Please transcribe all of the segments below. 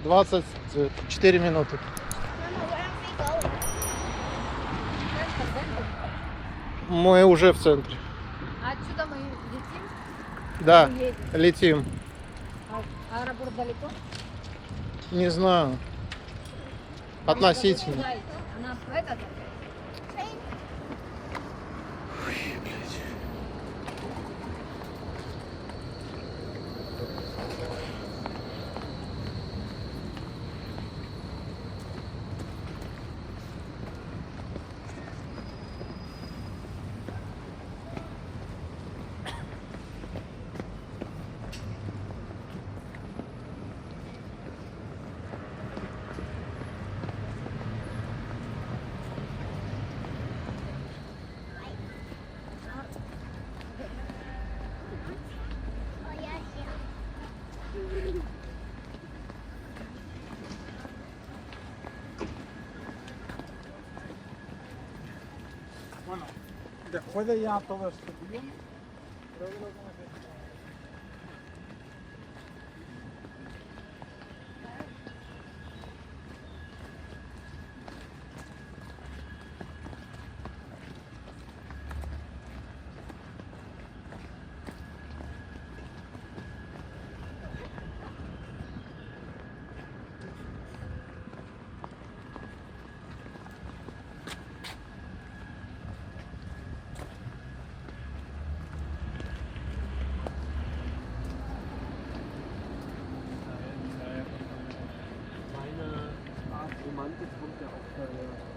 24 минуты. Мы уже в центре. А отсюда мы летим? Да, Или едем? летим. А аэропорт далеко? Не знаю. Относительно. Она в этот? Bueno, después de ya todo este día, creo que lo que me Romantik kommt ja auch daher.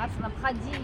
Арсен, обходи.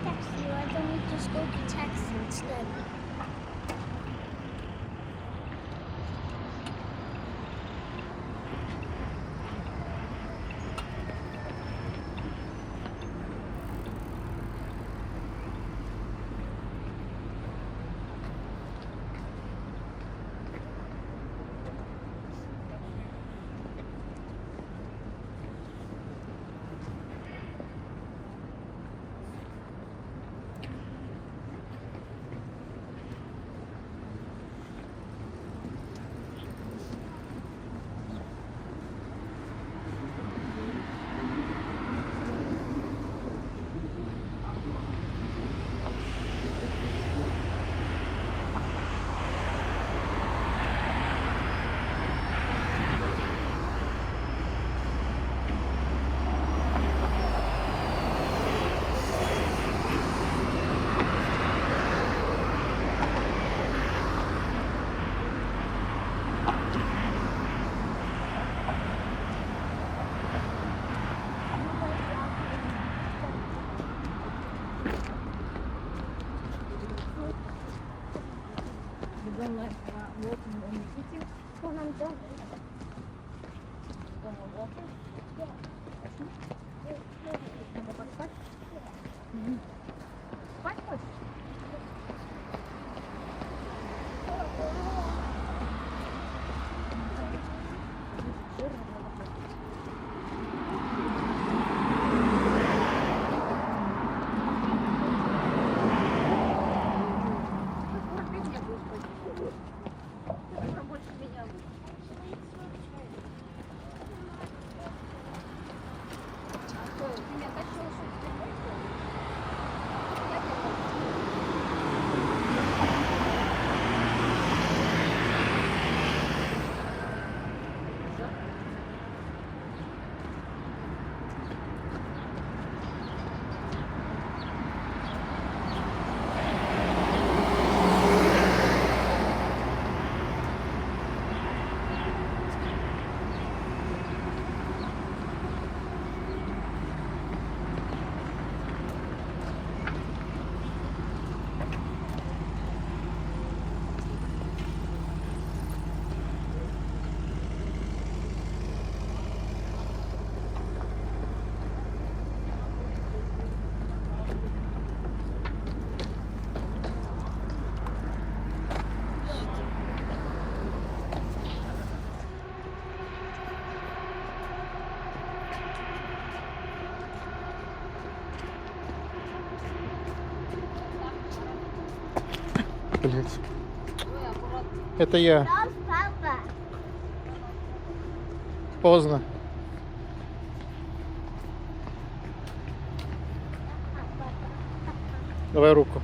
Taxi, why don't we just go to taxi instead? Блять. Ой, аккуратно. Это я. That's Papa. Поздно. Давай руку.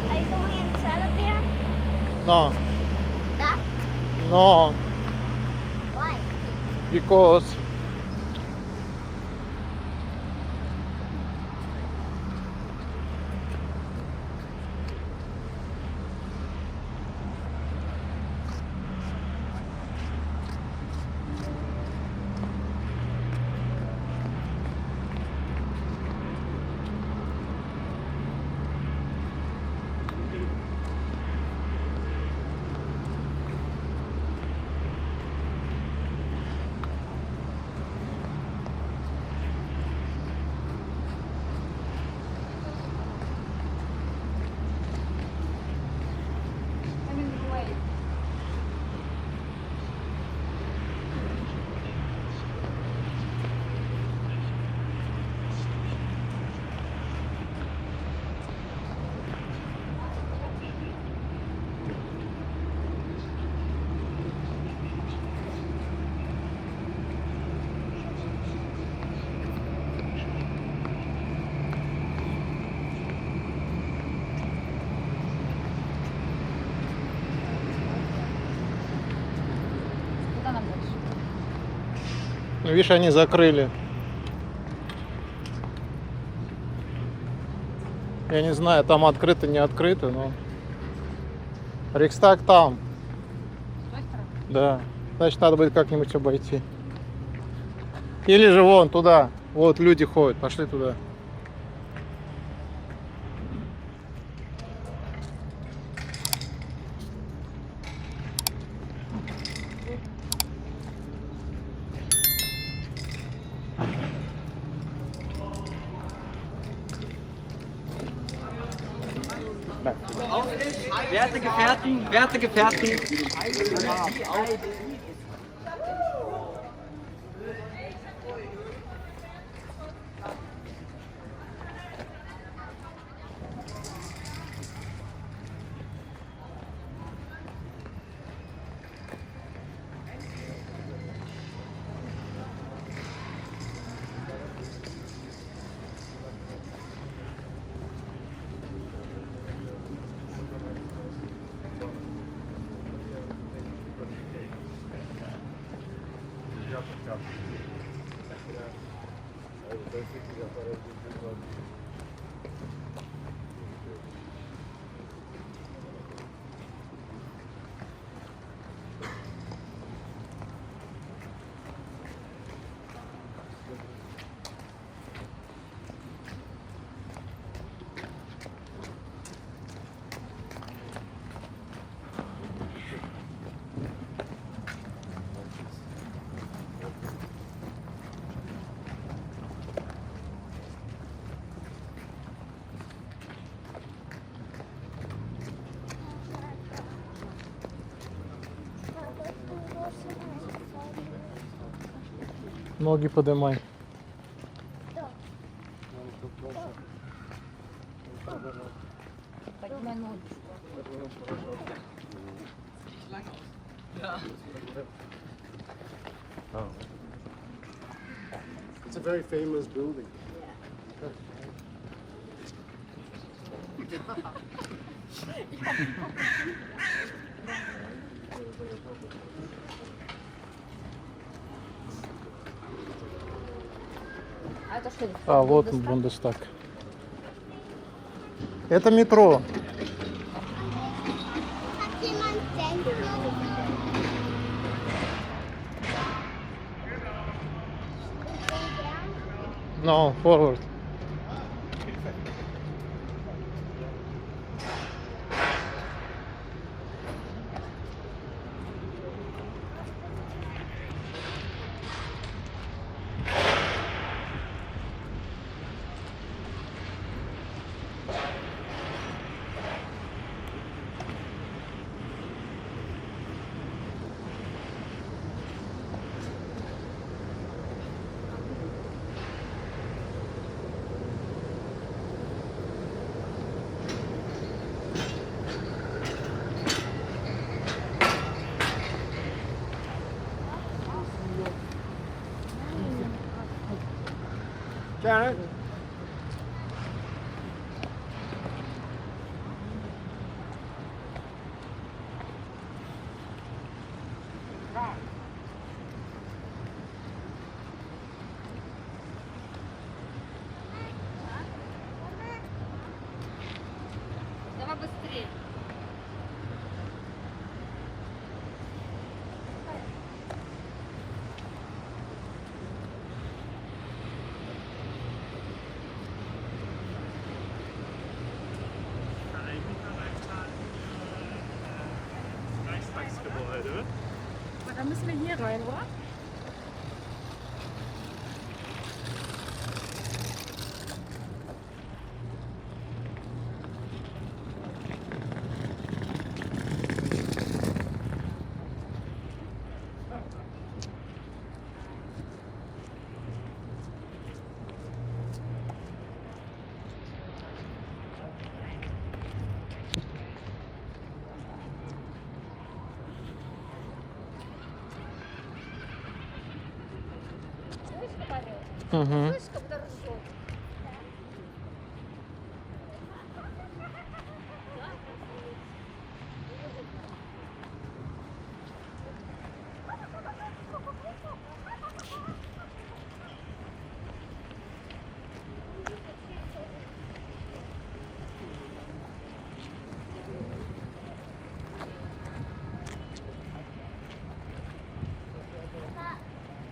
Are you going inside of there? No. That? No. Why? Because Ну, видишь, они закрыли. Я не знаю, там открыто, не открыто, но... Рейхстаг там. С той стороны? Да. Значит, надо будет как-нибудь обойти. Или же вон туда. Вот люди ходят. Пошли туда. Werte Gefährten, Ноги поднимай. Поднимай ноги. It's a very famous building. А это что? А, вот он, Бундестаг. Это метро. Hat jemand Zentrum? No, forward. Janet? Давай быстрее. Reichstagsgebäude. Aber dann müssen wir hier rein, oder? Угу. Слышь, когда ржет.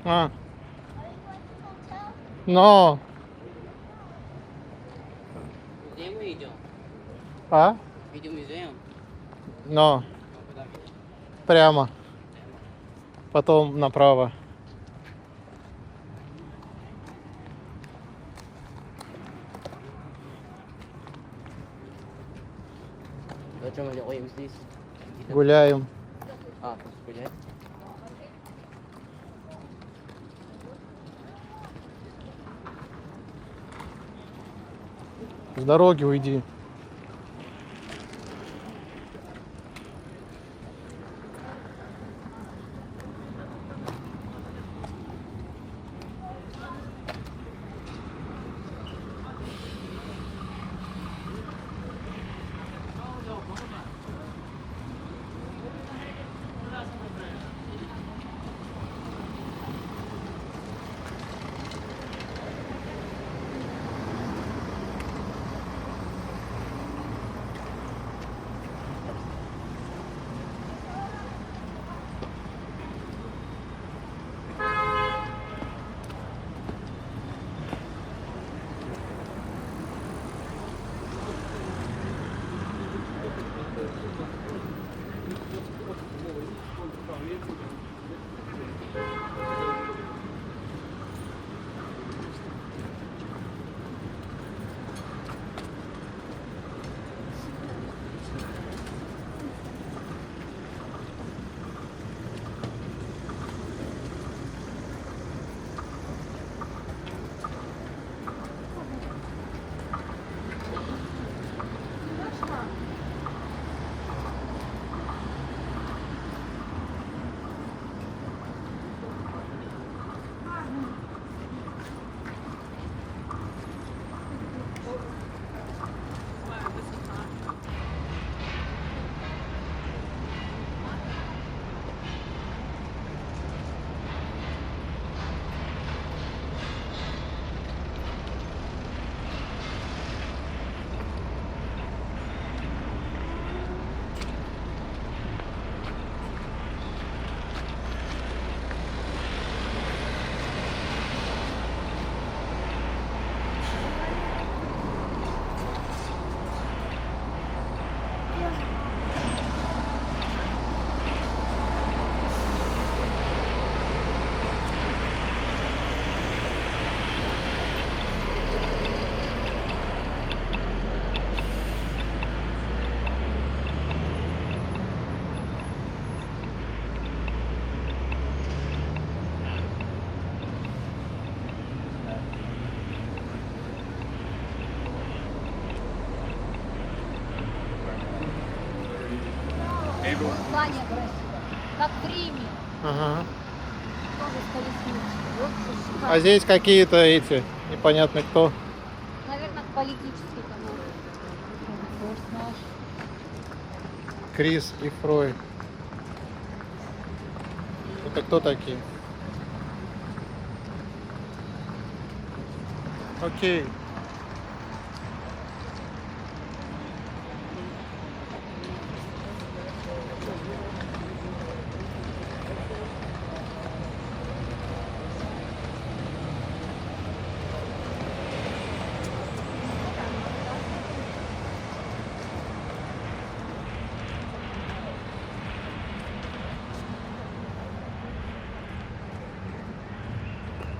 А. Но. Где мы идем? А? Идем в музей. Но. Прямо. Потом направо. Зачем мы делаем здесь? Гуляем. А, просто гулять. С дороги уйди. Здание красиво. Как в Риме. Ага. Тоже с колесницей. Вот же шикарно. А здесь какие-то эти, непонятно кто. Наверное, политический канал. Вот наш. Крис и Фрой. Это кто такие? Окей.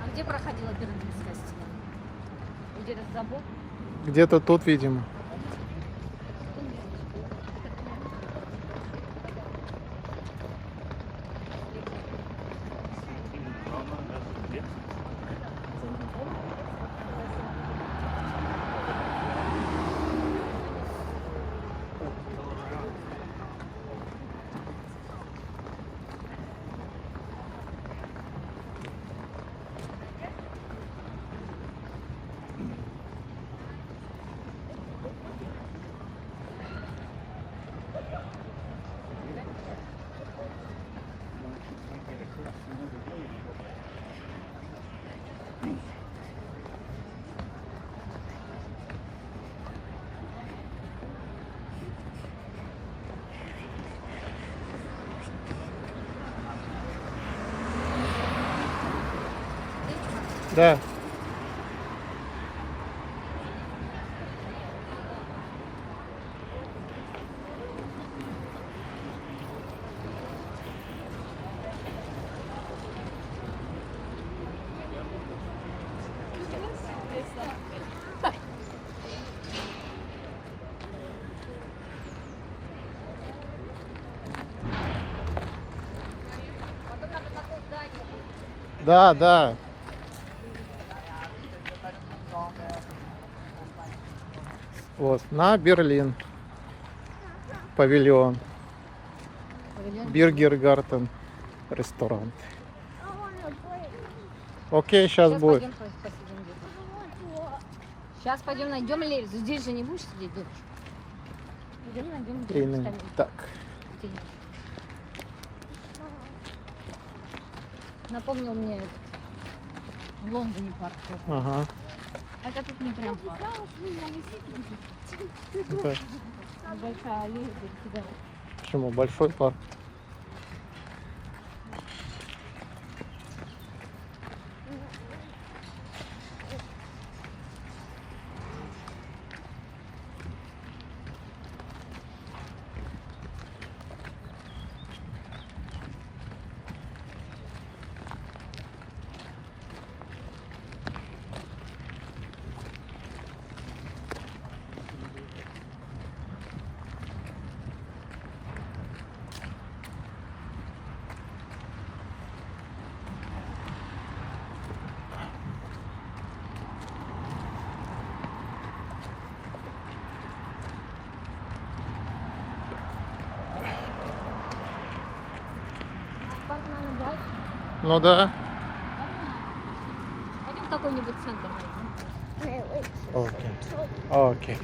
А где проходила Берлинская стена? Где этот забор? Где-то тут, видимо. Да. Потом надо такое здание. Да, да. Вот, на Берлин. Павильон. Павильон. Биргергартен. Ресторан. I want to play. Окей, сейчас Сейчас будет. пойдем посидим где-то. I want to. Сейчас пойдем найдем Леру. Здесь же не будешь сидеть, дочь? Пойдем найдем Тренинг. скамейку. Так. Сидеть. Напомнил мне этот, в Лондоне парк. Ага. Это тут не прям парк. Да. Большая аллея перекидала. Почему? Большой парк. Парк надо брать. Ну да. Пойдем в какой-нибудь центр. найдем. Окей. Окей.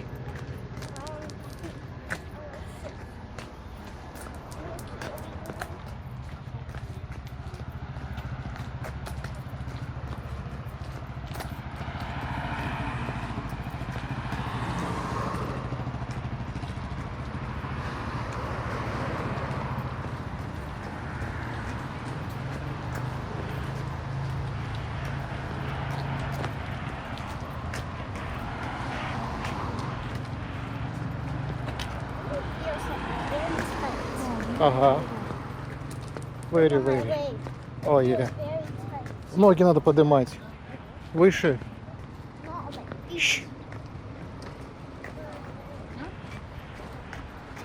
Ага. Very, very. Ой, Very tight. ноги надо поднимать. Выше. Not like this. Щ.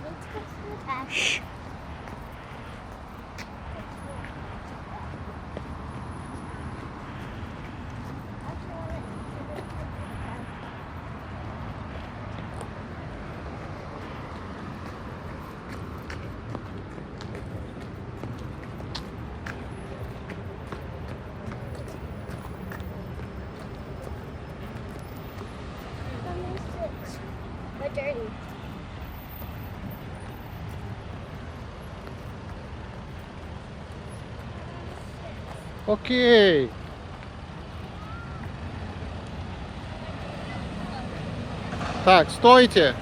Let's go to the back. Щ. They're dirty. Окей. Так, стойте.